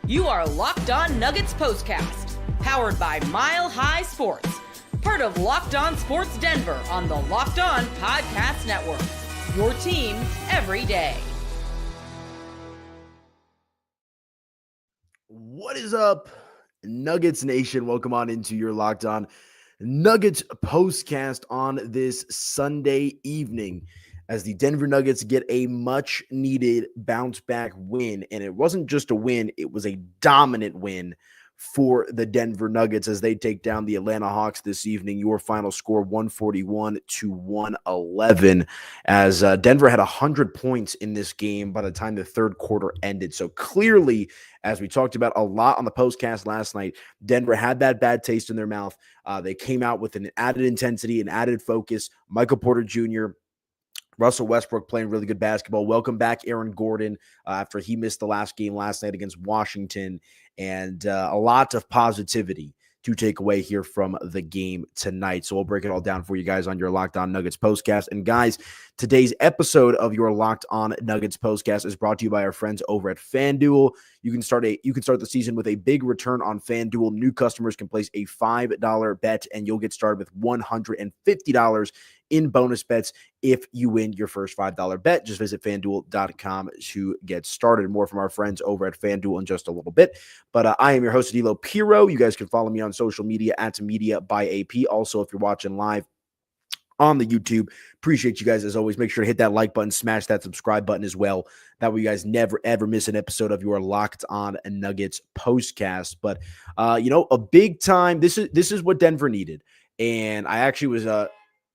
You are Locked On Nuggets POSTCAST, powered by Mile High Sports, part of Locked On Sports Denver on the Locked On Podcast Network. Your team every day. What is up, Nuggets Nation? Welcome on into your Locked On Nuggets POSTCAST on this Sunday evening as the Denver Nuggets get a much-needed bounce-back win. And it wasn't just a win, it was a dominant win for the Denver Nuggets as they take down the Atlanta Hawks this evening. Your final score, 141-111, as Denver had 100 points in this game by the time the third quarter ended. So clearly, as we talked about a lot on the postcast last night, Denver had that bad taste in their mouth. They came out with an added intensity, an added focus. Michael Porter Jr., Russell Westbrook playing really good basketball. Welcome back, Aaron Gordon, after he missed the last game last night against Washington. And a lot of positivity to take away here from the game tonight. So we'll break it all down for you guys on your Locked On Nuggets postcast. And guys, today's episode of your Locked On Nuggets postcast is brought to you by our friends over at FanDuel. You can start the season with a big return on FanDuel. New customers can place a $5 bet, and you'll get started with $150 in bonus bets if you win your first $5 bet. Just visit FanDuel.com to get started. More from our friends over at FanDuel in just a little bit. But I am your host, Aniello Piro. You guys can follow me on social media at Media by AP. Also, if you're watching live on the YouTube, appreciate you guys as always. Make sure to hit that like button, smash that subscribe button as well. That way you guys never, ever miss an episode of your Locked On Nuggets postcast. But, a big time, this is what Denver needed. And I actually was, I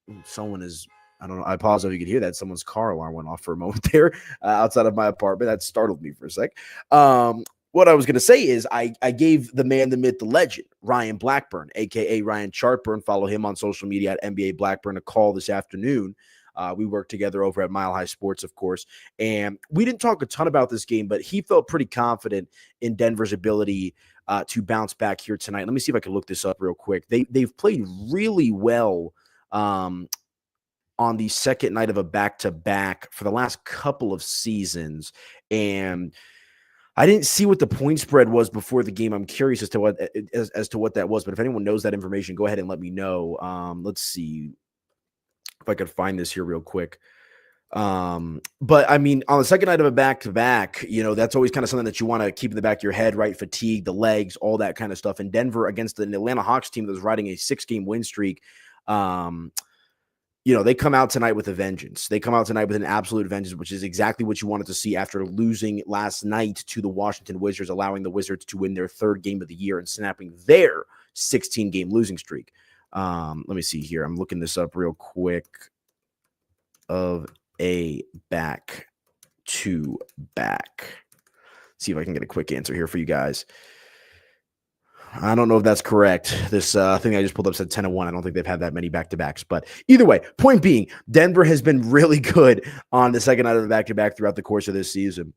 don't know. I apologize if you could hear that. Someone's car alarm went off for a moment there outside of my apartment. That startled me for a sec. What I was going to say is I gave the man, the myth, the legend, Ryan Blackburn, a.k.a. Ryan Chartburn. Follow him on social media at NBA Blackburn, a call this afternoon. We worked together over at Mile High Sports, of course. And we didn't talk a ton about this game, but he felt pretty confident in Denver's ability to bounce back here tonight. Let me see if I can look this up real quick. They've played really well on the second night of a back-to-back for the last couple of seasons. And I didn't see what the point spread was before the game. I'm curious as to what that was. But if anyone knows that information, go ahead and let me know. Let's see if I could find this here real quick. But I mean, on the second night of a back-to-back, that's always kind of something that you want to keep in the back of your head, right? Fatigue, the legs, all that kind of stuff. And Denver against the Atlanta Hawks team that was riding a 6-game win streak, they come out tonight with a vengeance. They come out tonight with an absolute vengeance, which is exactly what you wanted to see after losing last night to the Washington Wizards, allowing the Wizards to win their third game of the year and snapping their 16-game losing streak. Let me see here. I'm looking this up real quick. Of a back-to-back. See if I can get a quick answer here for you guys. I don't know if that's correct. This thing I just pulled up said 10-1. I don't think they've had that many back-to-backs. But either way, point being, Denver has been really good on the second night of the back-to-back throughout the course of this season.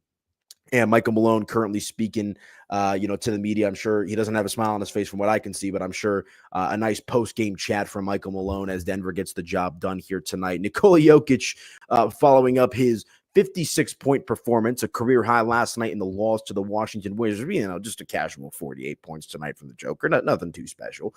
And Michael Malone currently speaking, to the media. I'm sure he doesn't have a smile on his face from what I can see, but I'm sure a nice post-game chat from Michael Malone as Denver gets the job done here tonight. Nikola Jokic following up his 56-point performance, a career high last night in the loss to the Washington Wizards. Just a casual 48 points tonight from the Joker. Nothing too special.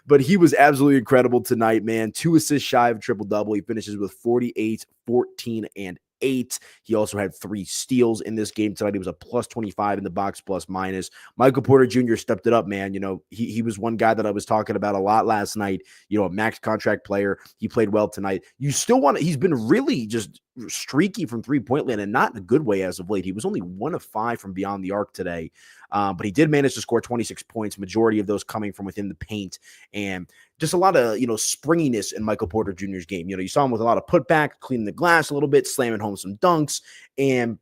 But he was absolutely incredible tonight, man. 2 assists shy of triple-double. He finishes with 48, 14, and 8. He also had 3 steals in this game tonight. He was a plus 25 in the box plus minus. Michael Porter Jr. stepped it up, man. He was one guy that I was talking about a lot last night. A max contract player. He played well tonight. He's been really just streaky from three-point land and not in a good way as of late. He was only 1 of 5 from beyond the arc today. But he did manage to score 26 points, majority of those coming from within the paint. And just a lot of, springiness in Michael Porter Jr.'s game. You saw him with a lot of putback, cleaning the glass a little bit, slamming home some dunks, and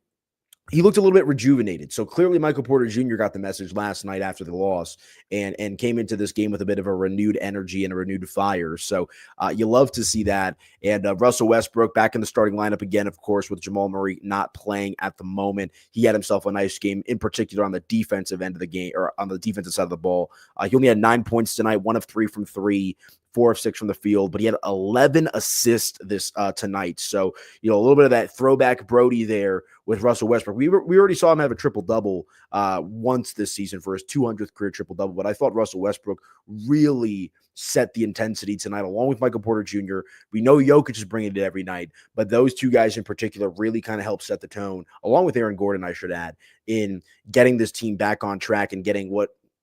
he looked a little bit rejuvenated. So clearly Michael Porter Jr. got the message last night after the loss and came into this game with a bit of a renewed energy and a renewed fire. So you love to see that. And Russell Westbrook back in the starting lineup again, of course, with Jamal Murray not playing at the moment. He had himself a nice game, in particular on the defensive end of the game, or on the defensive side of the ball. He only had 9 points tonight, 1 of 3 from 3. 4 of 6 from the field, but he had 11 assists this tonight. So, a little bit of that throwback Brody there with Russell Westbrook. We already saw him have a triple-double once this season for his 200th career triple-double, but I thought Russell Westbrook really set the intensity tonight, along with Michael Porter Jr. We know Jokic is bringing it every night, but those two guys in particular really kind of helped set the tone, along with Aaron Gordon, I should add, in getting this team back on track and getting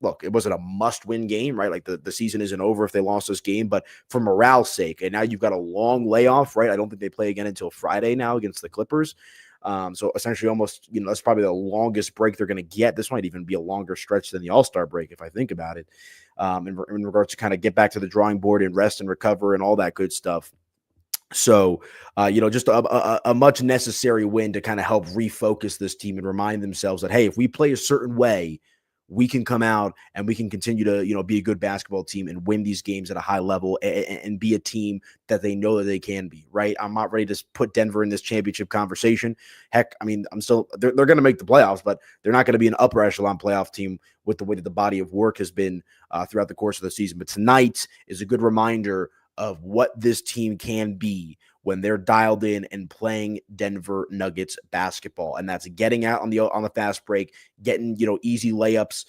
look, it wasn't a must-win game, right? Like the season isn't over if they lost this game, but for morale's sake, and now you've got a long layoff, right? I don't think they play again until Friday now against the Clippers. So essentially almost, that's probably the longest break they're going to get. This might even be a longer stretch than the All-Star break, if I think about it, in regards to kind of get back to the drawing board and rest and recover and all that good stuff. So, just a much necessary win to kind of help refocus this team and remind themselves that, hey, if we play a certain way, we can come out and we can continue to, be a good basketball team and win these games at a high level and be a team that they know that they can be, right? I'm not ready to put Denver in this championship conversation. Heck, I mean, they're going to make the playoffs, but they're not going to be an upper echelon playoff team with the way that the body of work has been throughout the course of the season. But tonight is a good reminder of what this team can be when they're dialed in and playing Denver Nuggets basketball. And that's getting out on the fast break, getting, easy layups,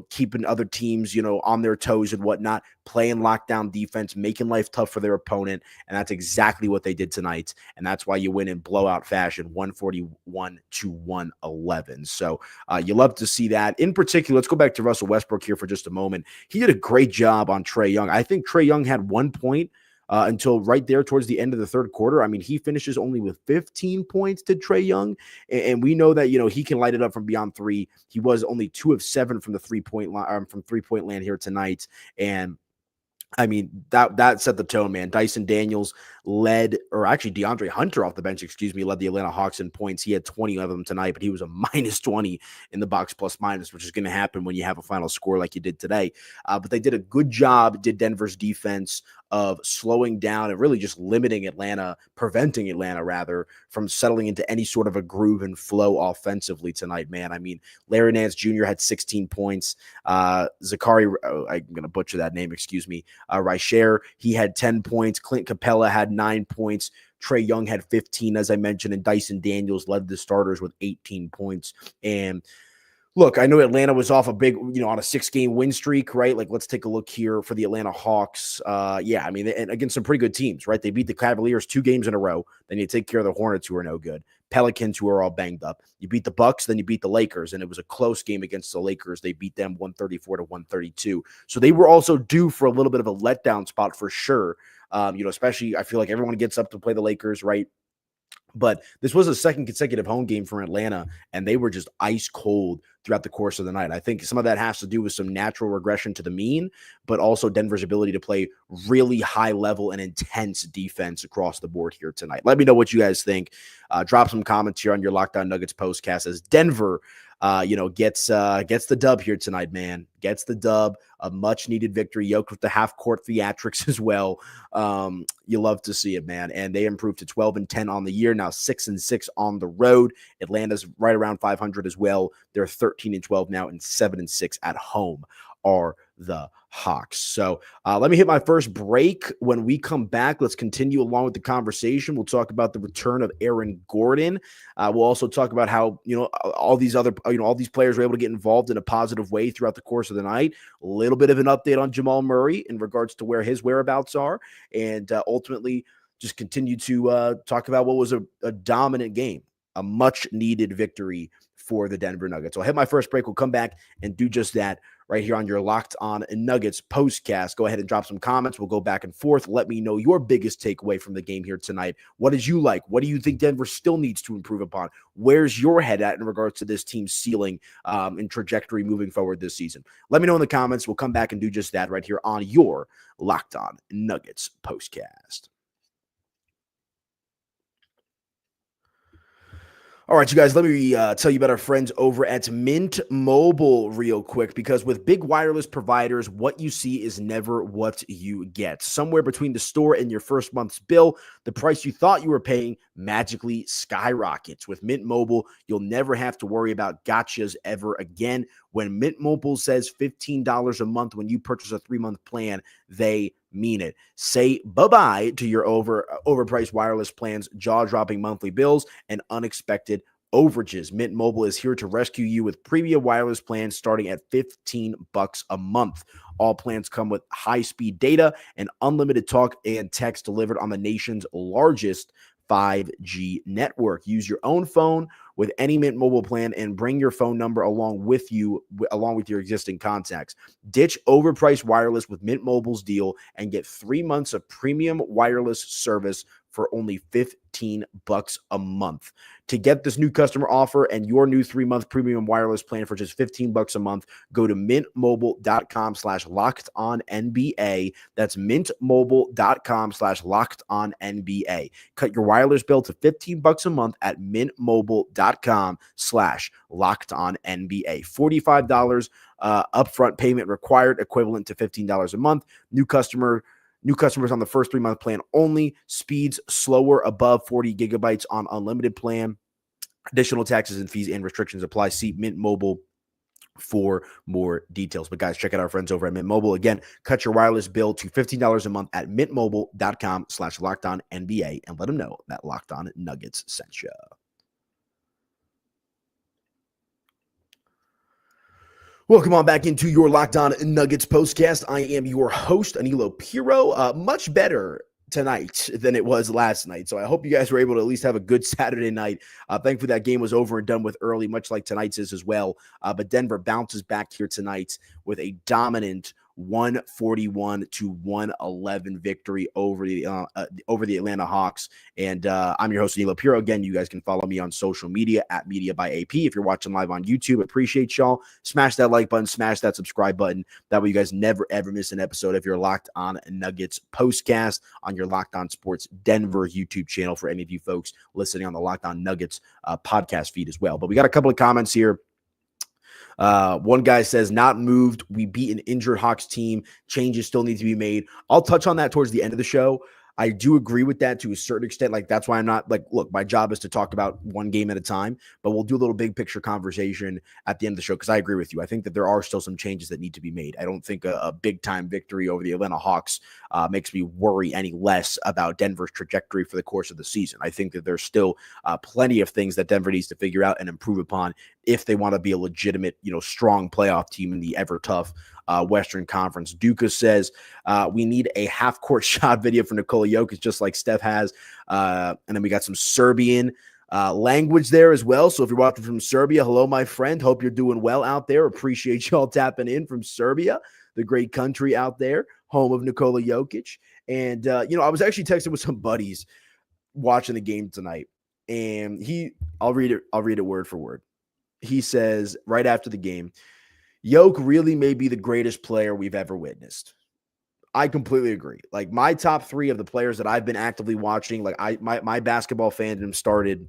keeping other teams, on their toes and whatnot, playing lockdown defense, making life tough for their opponent. And that's exactly what they did tonight. And that's why you win in blowout fashion, 141-111. So you love to see that. In particular, let's go back to Russell Westbrook here for just a moment. He did a great job on Trae Young. I think Trae Young had 1 point until right there towards the end of the third quarter. I mean, he finishes only with 15 points to Trae Young, and we know that, he can light it up from beyond three. He was only 2 of 7 from the 3-point line, from 3-point land here tonight, and I mean, that set the tone, man. Dyson Daniels DeAndre Hunter off the bench, led the Atlanta Hawks in points. He had 20 of them tonight, but he was a minus 20 in the box plus minus, which is going to happen when you have a final score like you did today. But they did a good job, did Denver's defense, of slowing down and really just preventing Atlanta rather, from settling into any sort of a groove and flow offensively tonight, man. I mean, Larry Nance Jr. had 16 points. I'm going to butcher that name, Reicher, he had 10 points. Clint Capella had 9 points. Trae Young had 15, as I mentioned, and Dyson Daniels led the starters with 18 points. And look, I know Atlanta was off a big, on a 6-game win streak, right? Like, let's take a look here for the Atlanta Hawks. I mean, and against some pretty good teams, right? They beat the Cavaliers 2 games in a row. Then you take care of the Hornets, who are no good. Pelicans, who are all banged up. You beat the Bucks, then you beat the Lakers, and it was a close game against the Lakers. They beat them 134-132. So they were also due for a little bit of a letdown spot for sure. Especially, I feel like everyone gets up to play the Lakers, right? But this was a second consecutive home game for Atlanta, and they were just ice cold throughout the course of the night. I think some of that has to do with some natural regression to the mean, but also Denver's ability to play really high level and intense defense across the board here tonight. Let me know what you guys think. Drop some comments here on your Locked On Nuggets postcast as Denver gets the dub here tonight, man. Gets the dub, a much-needed victory. Jokic with the half-court theatrics as well. You love to see it, man. And they improved to 12-10 on the year, now 6-6 on the road. Atlanta's right around 500 as well. They're 13-12 now, and 7-6 at home are the Hawks. So let me hit my first break. When we come back, let's continue along with the conversation. We'll talk about the return of Aaron Gordon. We'll also talk about how, all these players were able to get involved in a positive way throughout the course of the night. A little bit of an update on Jamal Murray in regards to where his whereabouts are, and ultimately just continue to talk about what was a dominant game, a much needed victory for the Denver Nuggets. So I'll hit my first break. We'll come back and do just that right here on your Locked On Nuggets postcast. Go ahead and drop some comments. We'll go back and forth. Let me know your biggest takeaway from the game here tonight. What did you like? What do you think Denver still needs to improve upon? Where's your head at in regards to this team's ceiling and trajectory moving forward this season? Let me know in the comments. We'll come back and do just that right here on your Locked On Nuggets postcast. All right, you guys, let me tell you about our friends over at Mint Mobile real quick, because with big wireless providers, what you see is never what you get. Somewhere between the store and your first month's bill, the price you thought you were paying magically skyrockets. With Mint Mobile, you'll never have to worry about gotchas ever again. When Mint Mobile says $15 a month when you purchase a 3-month plan, they mean it. Say bye-bye to your overpriced wireless plans, jaw-dropping monthly bills, and unexpected overages. Mint Mobile is here to rescue you with premium wireless plans starting at $15 a month. All plans come with high-speed data and unlimited talk and text delivered on the nation's largest 5G network. Use your own phone with any Mint Mobile plan and bring your phone number along with your existing contacts. Ditch overpriced wireless with Mint Mobile's deal and get 3 months of premium wireless service for only $15 a month. To get this new customer offer and your new 3-month premium wireless plan for just $15 a month, go to mintmobile.com/lockedonnba. That's mintmobile.com/lockedonnba. Cut your wireless bill to $15 a month at mintmobile.com/lockedonnba. $45 upfront payment required, equivalent to $15 a month. New customers on the first 3-month plan only. Speeds slower above 40 gigabytes on unlimited plan. Additional taxes and fees and restrictions apply. See Mint Mobile for more details. But guys, check out our friends over at Mint Mobile. Again, cut your wireless bill to $15 a month at mintmobile.com/lockedonnba and let them know that Locked On Nuggets sent you. Welcome on back into your Locked On Nuggets postcast. I am your host, Aniello Piro. Much better tonight than it was last night. So I hope you guys were able to at least have a good Saturday night. Thankfully, that game was over and done with early, much like tonight's is as well. But Denver bounces back here tonight with a dominant 141-111 victory over the Atlanta Hawks. And I'm your host, Aniello Piro. Again, you guys can follow me on social media at Media by AP. If you're watching live on YouTube, appreciate y'all. Smash that like button, smash that subscribe button. That way you guys never, ever miss an episode if you're Locked On Nuggets postcast on your Locked On Sports Denver YouTube channel for any of you folks listening on the Locked On Nuggets podcast feed as well. But we got a couple of comments here. One guy says, not moved. We beat an injured Hawks team. Changes still need to be made. I'll touch on that towards the end of the show. I do agree with that to a certain extent. Like, that's why I'm not like, look, my job is to talk about one game at a time, but we'll do a little big picture conversation at the end of the show. Cause I agree with you. I think that there are still some changes that need to be made. I don't think a big time victory over the Atlanta Hawks makes me worry any less about Denver's trajectory for the course of the season. I think that there's still plenty of things that Denver needs to figure out and improve upon if they want to be a legitimate, strong playoff team in the ever tough Western Conference. Duca says we need a half-court shot video for Nikola Jokic, just like Steph has. And then we got some Serbian language there as well. So if you're watching from Serbia, hello, my friend. Hope you're doing well out there. Appreciate y'all tapping in from Serbia, the great country out there, home of Nikola Jokic. And, I was actually texting with some buddies watching the game tonight. And I'll read it word for word. He says right after the game, Jokic really may be the greatest player we've ever witnessed. I completely agree. Like, my top 3 of the players that I've been actively watching, like my basketball fandom started,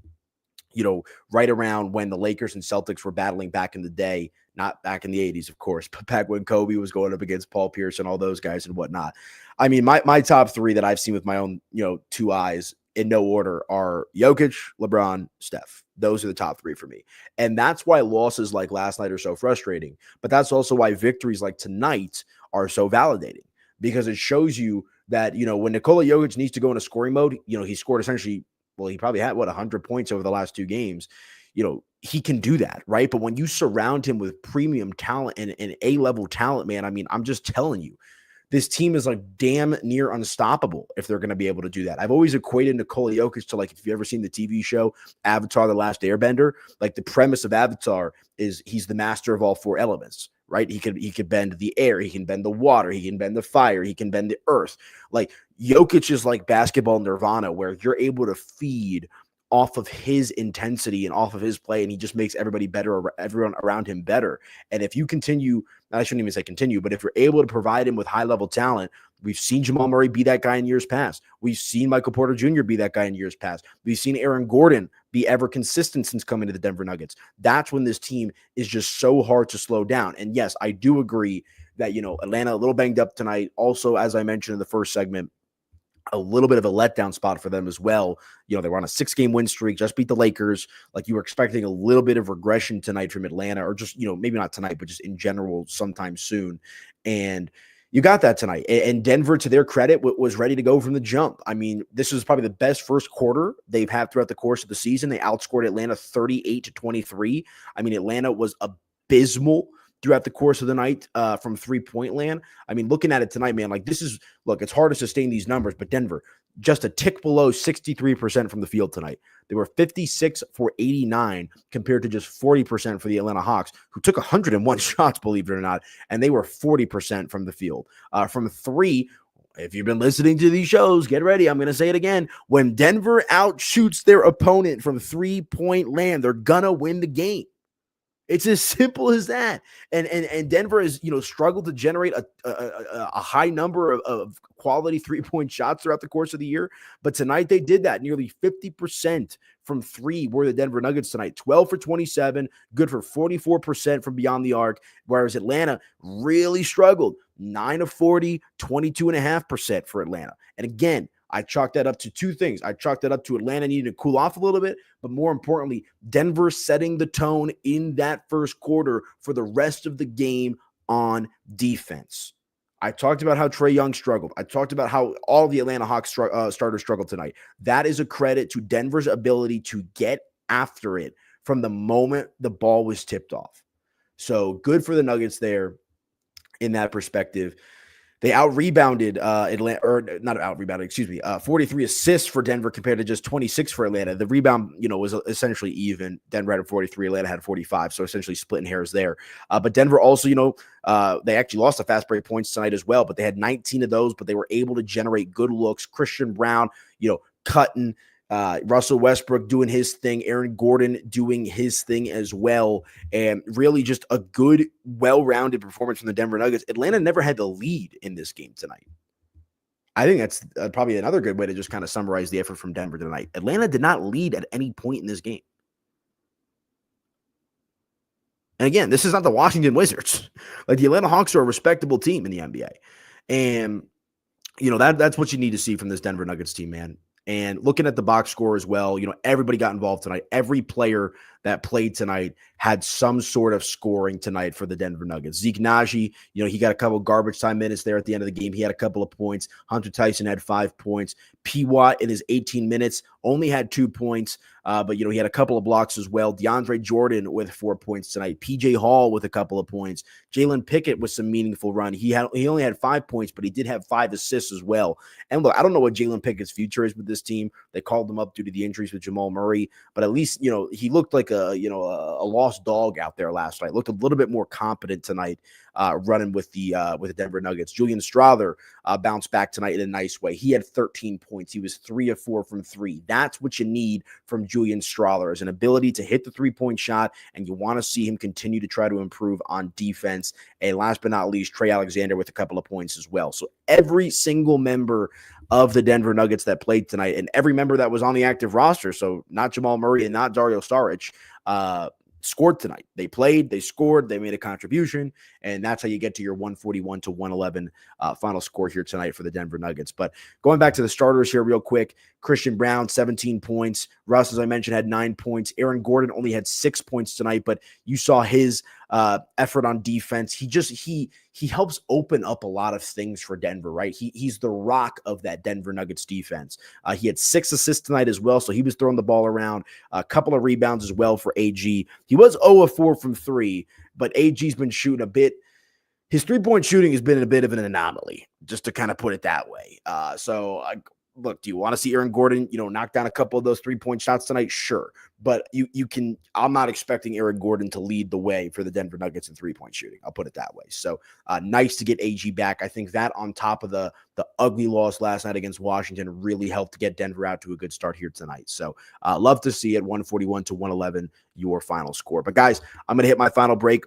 right around when the Lakers and Celtics were battling back in the day, not back in the 80s, of course, but back when Kobe was going up against Paul Pierce and all those guys and whatnot. I mean, my top 3 that I've seen with my own, 2 eyes in no order are Jokic, LeBron, Steph. Those are the top 3 for me. And that's why losses like last night are so frustrating. But that's also why victories like tonight are so validating, because it shows you that, when Nikola Jokic needs to go into scoring mode, he scored essentially, he probably had 100 points over the last 2 games. He can do that, right? But when you surround him with premium talent and A-level talent, man, I mean, I'm just telling you, this team is like damn near unstoppable if they're going to be able to do that. I've always equated Nikola Jokic to, like, if you've ever seen the TV show Avatar: The Last Airbender, like the premise of Avatar is he's the master of all 4 elements, right? He could bend the air, he can bend the water, he can bend the fire, he can bend the earth. Like, Jokic is like basketball nirvana, where you're able to feed off of his intensity and off of his play, and he just makes everybody better, everyone around him better. And if you continue, I shouldn't even say continue, but if you're able to provide him with high-level talent, we've seen Jamal Murray be that guy in years past. We've seen Michael Porter Jr. be that guy in years past. We've seen Aaron Gordon be ever consistent since coming to the Denver Nuggets. That's when this team is just so hard to slow down. And yes, I do agree that, Atlanta a little banged up tonight. Also, as I mentioned in the first segment, a little bit of a letdown spot for them as well. They were on a 6-game win streak, just beat the Lakers. Like, you were expecting a little bit of regression tonight from Atlanta, or just, maybe not tonight, but just in general sometime soon. And, You got that tonight. And Denver, to their credit, was ready to go from the jump. I mean, this was probably the best first quarter they've had throughout the course of the season. They outscored Atlanta 38-23. I mean, Atlanta was abysmal throughout the course of the night from three-point land. I mean, looking at it tonight, man, like look, it's hard to sustain these numbers, but Denver, just a tick below 63% from the field tonight. They were 56 for 89 compared to just 40% for the Atlanta Hawks, who took 101 shots, believe it or not, and they were 40% from the field. From three, if you've been listening to these shows, get ready. I'm going to say it again. When Denver outshoots their opponent from three-point land, they're going to win the game. It's as simple as that. And Denver has, struggled to generate a high number of quality three-point shots throughout the course of the year. But tonight they did that. Nearly 50% from three were the Denver Nuggets tonight. 12 for 27, good for 44% from beyond the arc, whereas Atlanta really struggled. 9 of 40, 22.5% for Atlanta. And again, I chalked that up to two things. I chalked that up to Atlanta needing to cool off a little bit, but more importantly, Denver setting the tone in that first quarter for the rest of the game on defense. I talked about how Trae Young struggled. I talked about how all the Atlanta Hawks starters struggled tonight. That is a credit to Denver's ability to get after it from the moment the ball was tipped off. So good for the Nuggets there in that perspective. They out-rebounded Atlanta, or not out-rebounded, 43 assists for Denver compared to just 26 for Atlanta. The rebound, was essentially even. Denver had 43, Atlanta had 45, so essentially splitting hairs there. But Denver also, they actually lost the fast break points tonight as well, but they had 19 of those, but they were able to generate good looks. Christian Brown, cutting. Russell Westbrook doing his thing, Aaron Gordon doing his thing as well, and really just a good, well-rounded performance from the Denver Nuggets. Atlanta never had the lead in this game tonight. I think that's probably another good way to just kind of summarize the effort from Denver tonight. Atlanta did not lead at any point in this game. And again, this is not the Washington Wizards. Like, the Atlanta Hawks are a respectable team in the NBA. And, that's what you need to see from this Denver Nuggets team, man. And looking at the box score as well, everybody got involved tonight. Every player that played tonight had some sort of scoring tonight for the Denver Nuggets. Zeke Naji, he got a couple of garbage time minutes there at the end of the game. He had a couple of points. Hunter Tyson had 5 points. P. Watt in his 18 minutes only had 2 points, but he had a couple of blocks as well. DeAndre Jordan with 4 points tonight. PJ Hall with a couple of points. Jalen Pickett with some meaningful run. He only had 5 points, but he did have 5 assists as well. And look, I don't know what Jalen Pickett's future is with this team. They called him up due to the injuries with Jamal Murray, but at least he looked like a lost dog out there last night. Looked a little bit more competent tonight, running with the Denver Nuggets. Julian Strawther bounced back tonight in a nice way. He had 13 points. He was 3 of 4 from 3. That's what you need from Julian Strawther, is an ability to hit the 3-point shot, and you want to see him continue to try to improve on defense. And last but not least, Trey Alexander with a couple of points as well. So every single member of the Denver Nuggets that played tonight, and every member that was on the active roster, so not Jamal Murray and not Dario Saric, scored tonight. They played, they scored, they made a contribution, and that's how you get to your 141-111 final score here tonight for the Denver Nuggets. But going back to the starters here real quick, Christian Brown, 17 points. Russ, as I mentioned, had 9 points. Aaron Gordon only had 6 points tonight, but you saw his effort on defense. He helps open up a lot of things for Denver, right? He's the rock of that Denver Nuggets defense. He had 6 assists tonight as well, so he was throwing the ball around. A couple of rebounds as well for AG. He was 0 of 4 from 3, but AG's been shooting a bit. His three-point shooting has been a bit of an anomaly, just to kind of put it that way. Look, do you want to see Aaron Gordon, knock down a couple of those 3-point shots tonight? Sure. But you can, I'm not expecting Aaron Gordon to lead the way for the Denver Nuggets in 3-point shooting. I'll put it that way. So nice to get AG back. I think that on top of the ugly loss last night against Washington really helped to get Denver out to a good start here tonight. So love to see it, 141-111, your final score. But guys, I'm going to hit my final break.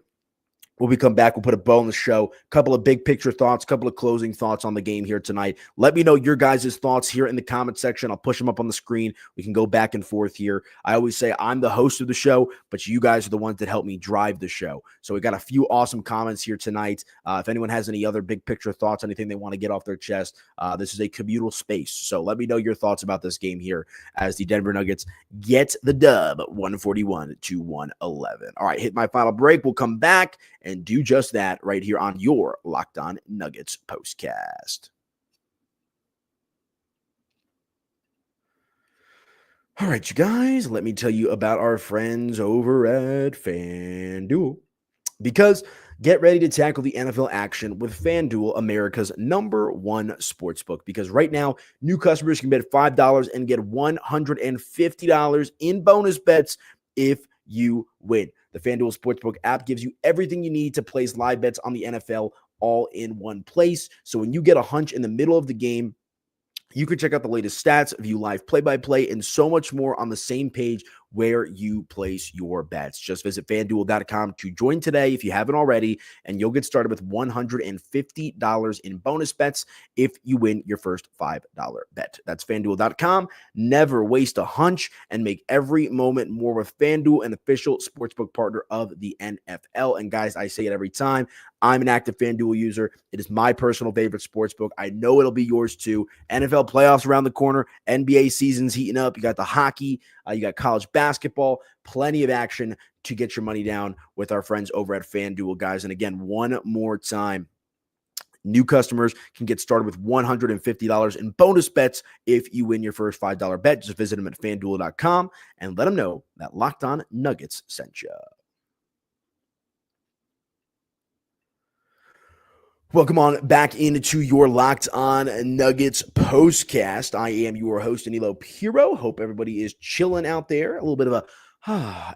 When we come back, we'll put a bow on the show. A couple of big picture thoughts, a couple of closing thoughts on the game here tonight. Let me know your guys' thoughts here in the comment section. I'll push them up on the screen. We can go back and forth here. I always say I'm the host of the show, but you guys are the ones that help me drive the show. So we got a few awesome comments here tonight. If anyone has any other big picture thoughts, anything they want to get off their chest, this is a communal space. So let me know your thoughts about this game here as the Denver Nuggets get the dub, 141-111. All right, hit my final break. We'll come back and do just that right here on your Locked On Nuggets postcast. All right, you guys, let me tell you about our friends over at FanDuel. Because get ready to tackle the NFL action with FanDuel, America's #1 sportsbook. Because right now, new customers can bet $5 and get $150 in bonus bets if you win. The FanDuel Sportsbook app gives you everything you need to place live bets on the NFL all in one place. So when you get a hunch in the middle of the game, you can check out the latest stats, view live play-by-play, and so much more on the same page where you place your bets. Just visit FanDuel.com to join today if you haven't already, and you'll get started with $150 in bonus bets if you win your first $5 bet. That's FanDuel.com. Never waste a hunch and make every moment more with FanDuel, an official sportsbook partner of the NFL. And guys, I say it every time. I'm an active FanDuel user. It is my personal favorite sportsbook. I know it'll be yours too. NFL playoffs around the corner. NBA season's heating up. You got the hockey. You got college basketball. Plenty of action to get your money down with our friends over at FanDuel, guys. And again, one more time, new customers can get started with $150 in bonus bets if you win your first $5 bet. Just visit them at FanDuel.com and let them know that Locked On Nuggets sent you. Welcome on back into your Locked On Nuggets postcast. I am your host, Aniello Piro. Hope everybody is chilling out there. A little bit of a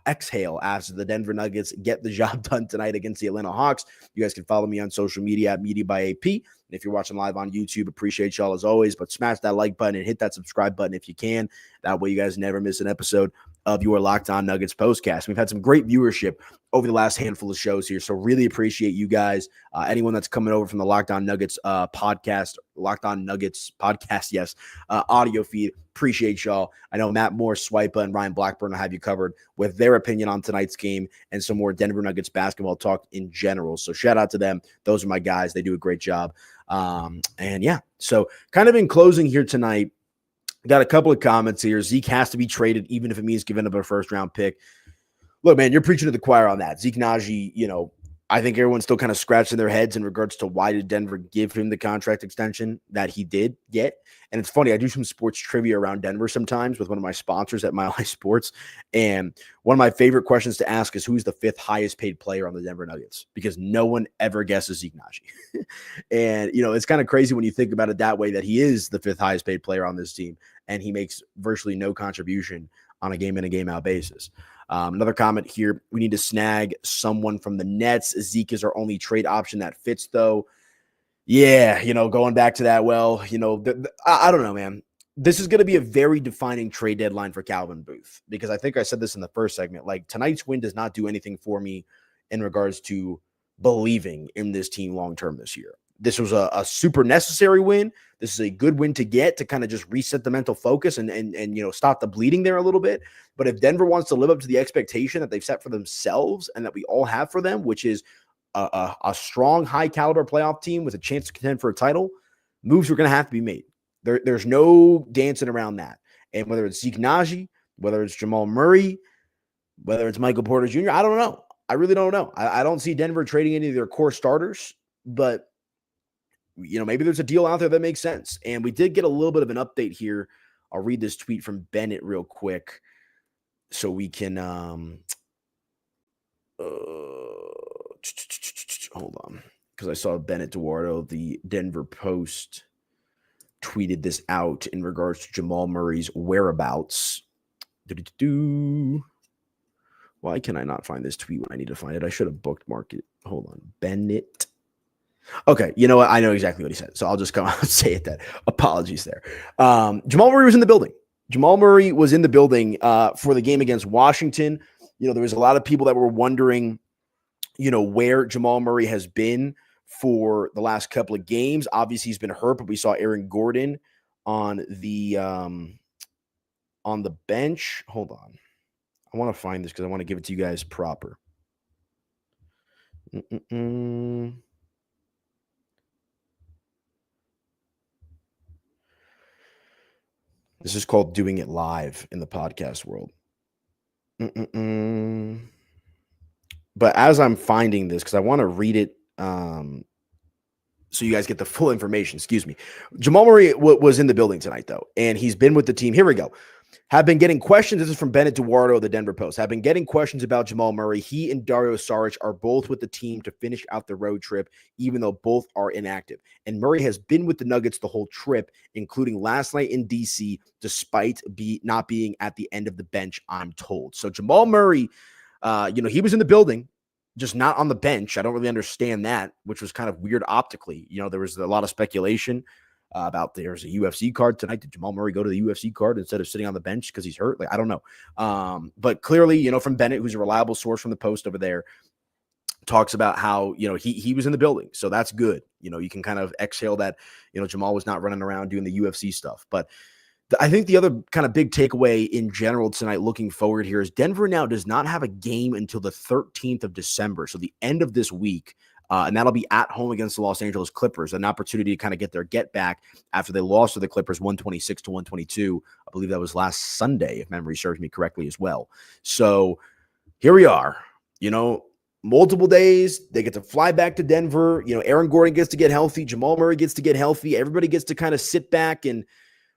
exhale as the Denver Nuggets get the job done tonight against the Atlanta Hawks. You guys can follow me on social media at Media by AP. And if you're watching live on YouTube, appreciate y'all as always. But smash that like button and hit that subscribe button if you can. That way you guys never miss an episode of your Locked On Nuggets postcast. We've had some great viewership over the last handful of shows here, so really appreciate you guys. Anyone that's coming over from the Locked On Nuggets podcast, Locked On Nuggets podcast, yes, audio feed, appreciate y'all. I know Matt Moore, Swipa, and Ryan Blackburn will have you covered with their opinion on tonight's game and some more Denver Nuggets basketball talk in general. So shout out to them. Those are my guys. They do a great job. And yeah, so kind of in closing here tonight, got a couple of comments here. Zeke has to be traded, even if it means giving up a first-round pick. Look, man, you're preaching to the choir on that. Zeke Nnaji, I think everyone's still kind of scratching their heads in regards to why did Denver give him the contract extension that he did get. And it's funny, I do some sports trivia around Denver sometimes with one of my sponsors at Mile High Sports. And one of my favorite questions to ask is who's the 5th highest paid player on the Denver Nuggets? Because no one ever guesses Zeke Nnaji. And, it's kind of crazy when you think about it that way, that he is the 5th highest paid player on this team. And he makes virtually no contribution on a game in and game out basis. Another comment here. We need to snag someone from the Nets. Zeke is our only trade option that fits, though. Yeah, going back to that, I don't know, man. This is going to be a very defining trade deadline for Calvin Booth, because I think I said this in the first segment. Like, tonight's win does not do anything for me in regards to believing in this team long-term this year. This was a super necessary win. This is a good win to get to kind of just reset the mental focus and stop the bleeding there a little bit. But if Denver wants to live up to the expectation that they've set for themselves and that we all have for them, which is a strong, high-caliber playoff team with a chance to contend for a title, moves are going to have to be made. There's no dancing around that. And whether it's Zeke Nnaji, whether it's Jamal Murray, whether it's Michael Porter Jr., I don't know. I really don't know. I don't see Denver trading any of their core starters, but maybe there's a deal out there that makes sense. And we did get a little bit of an update here. I'll read this tweet from Bennett real quick so we can hold on, because I saw Bennett Eduardo, the Denver Post, tweeted this out in regards to Jamal Murray's whereabouts. Why can I not find this tweet when I need to find it? I should have bookmarked it. Hold on. Bennett. Okay, you know what? I know exactly what he said, so I'll just come out and say it then. Apologies there. Jamal Murray was in the building. Jamal Murray was in the building for the game against Washington. There was a lot of people that were wondering, where Jamal Murray has been for the last couple of games. Obviously, he's been hurt, but we saw Aaron Gordon on the bench. Hold on. I want to find this because I want to give it to you guys proper. This is called doing it live in the podcast world. but as I'm finding this, because I want to read it so you guys get the full information. Excuse me. Jamal Murray was in the building tonight, though, and he's been with the team. Here we go. Have been getting questions. This is from Bennett Duardo of the Denver Post. Have been getting questions about Jamal Murray. He and Dario Saric are both with the team to finish out the road trip, even though both are inactive. And Murray has been with the Nuggets the whole trip, including last night in D.C., despite not being at the end of the bench, I'm told. So Jamal Murray, he was in the building, just not on the bench. I don't really understand that, which was kind of weird optically. There was a lot of speculation about there's a UFC card tonight. Did Jamal Murray go to the UFC card instead of sitting on the bench because he's hurt? I don't know. But clearly, from Bennett, who's a reliable source from the Post over there, talks about how, he was in the building. So that's good. You can kind of exhale that, Jamal was not running around doing the UFC stuff. But I think the other kind of big takeaway in general tonight looking forward here is Denver now does not have a game until the 13th of December. So the end of this week. And that'll be at home against the Los Angeles Clippers, an opportunity to kind of get their get back after they lost to the Clippers 126-122. I believe that was last Sunday, if memory serves me correctly as well. So here we are, multiple days. They get to fly back to Denver. Aaron Gordon gets to get healthy. Jamal Murray gets to get healthy. Everybody gets to kind of sit back and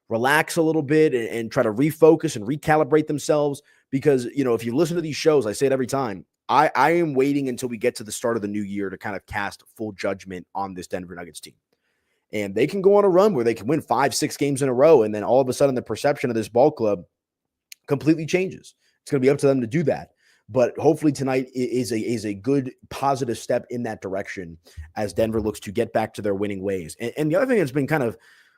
relax a little bit and try to refocus and recalibrate themselves. Because, if you listen to these shows, I say it every time, I am waiting until we get to the start of the new year to kind of cast full judgment on this Denver Nuggets team. And they can go on a run where they can win 5-6 games in a row. And then all of a sudden the perception of this ball club completely changes. It's going to be up to them to do that. But hopefully tonight is a good positive step in that direction as Denver looks to get back to their winning ways. And the other thing that's been kind of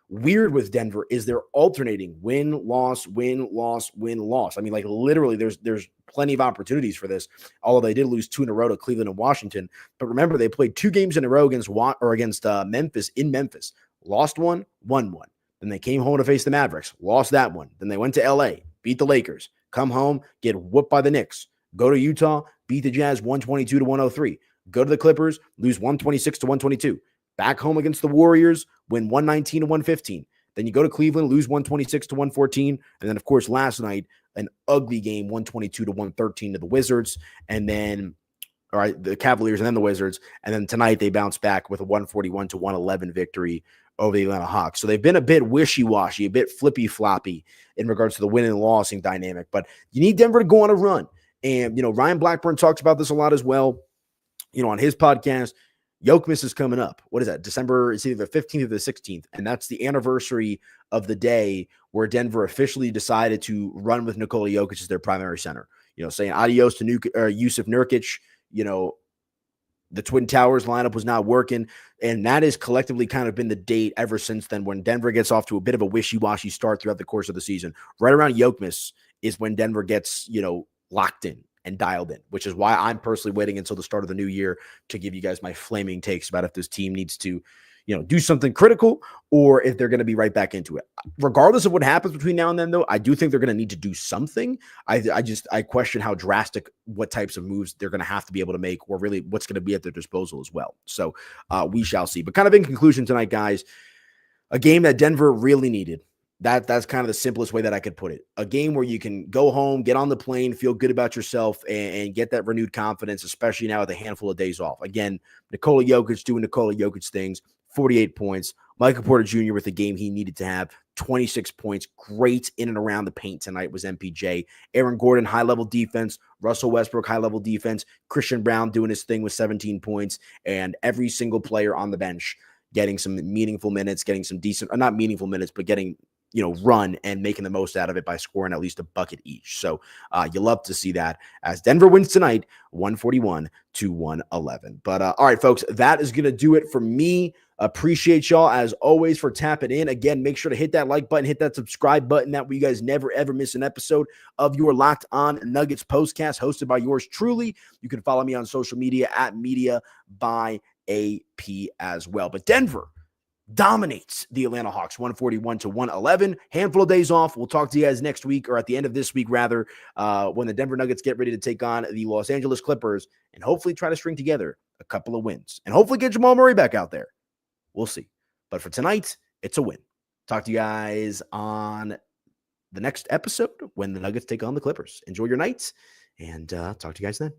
weird with Denver is they're alternating win, loss, win, loss, win, loss. I mean, literally there's plenty of opportunities for this, although they did lose 2 in a row to Cleveland and Washington. But remember, they played 2 games in a row against Memphis in Memphis, lost one, won one. Then they came home to face the Mavericks, lost that one. Then they went to LA, beat the Lakers, come home, get whooped by the Knicks, go to Utah, beat the Jazz 122-103, go to the Clippers, lose 126-122. Back home against the Warriors, win 119-115. Then you go to Cleveland, lose 126-114. And then, of course, last night, an ugly game, 122-113 to the Wizards. And then, the Cavaliers and then the Wizards. And then tonight they bounce back with a 141-111 victory over the Atlanta Hawks. So they've been a bit wishy-washy, a bit flippy-floppy in regards to the win and losing dynamic. But you need Denver to go on a run. And, Ryan Blackburn talks about this a lot as well, on his podcast. Jokic is coming up. What is that? December, it's either the 15th or the 16th. And that's the anniversary of the day where Denver officially decided to run with Nikola Jokic as their primary center. Saying adios to Yusuf Nurkic. The Twin Towers lineup was not working. And that has collectively kind of been the date ever since then, when Denver gets off to a bit of a wishy-washy start throughout the course of the season. Right around Jokic is when Denver gets, locked in and dialed in, which is why I'm personally waiting until the start of the new year to give you guys my flaming takes about if this team needs to, do something critical or if they're going to be right back into it. Regardless of what happens between now and then, though, I do think they're going to need to do something. I question how drastic, what types of moves they're going to have to be able to make, or really what's going to be at their disposal as well. So we shall see. But kind of in conclusion tonight, guys, a game that Denver really needed. That's kind of the simplest way that I could put it. A game where you can go home, get on the plane, feel good about yourself, and get that renewed confidence, especially now with a handful of days off. Again, Nikola Jokic doing Nikola Jokic things, 48 points. Michael Porter Jr. with the game he needed to have, 26 points. Great in and around the paint tonight was MPJ. Aaron Gordon, high-level defense. Russell Westbrook, high-level defense. Christian Brown doing his thing with 17 points. And every single player on the bench getting some meaningful minutes, getting some decent, not meaningful minutes, but getting run and making the most out of it by scoring at least a bucket each. So you love to see that as Denver wins tonight, 141-111. But all right, folks, that is going to do it for me. Appreciate y'all as always for tapping in. Again, make sure to hit that like button, hit that subscribe button. That way you guys never, ever miss an episode of your Locked On Nuggets postcast hosted by yours truly. You can follow me on social media at Media by AP as well. But Denver dominates the Atlanta Hawks 141-111. Handful of days off. We'll talk to you guys next week, or at the end of this week rather, when the Denver Nuggets get ready to take on the Los Angeles Clippers and hopefully try to string together a couple of wins and hopefully get Jamal Murray back out there. We'll see. But for tonight, it's a win. Talk to you guys on the next episode when the Nuggets take on the Clippers. Enjoy your night, and talk to you guys then.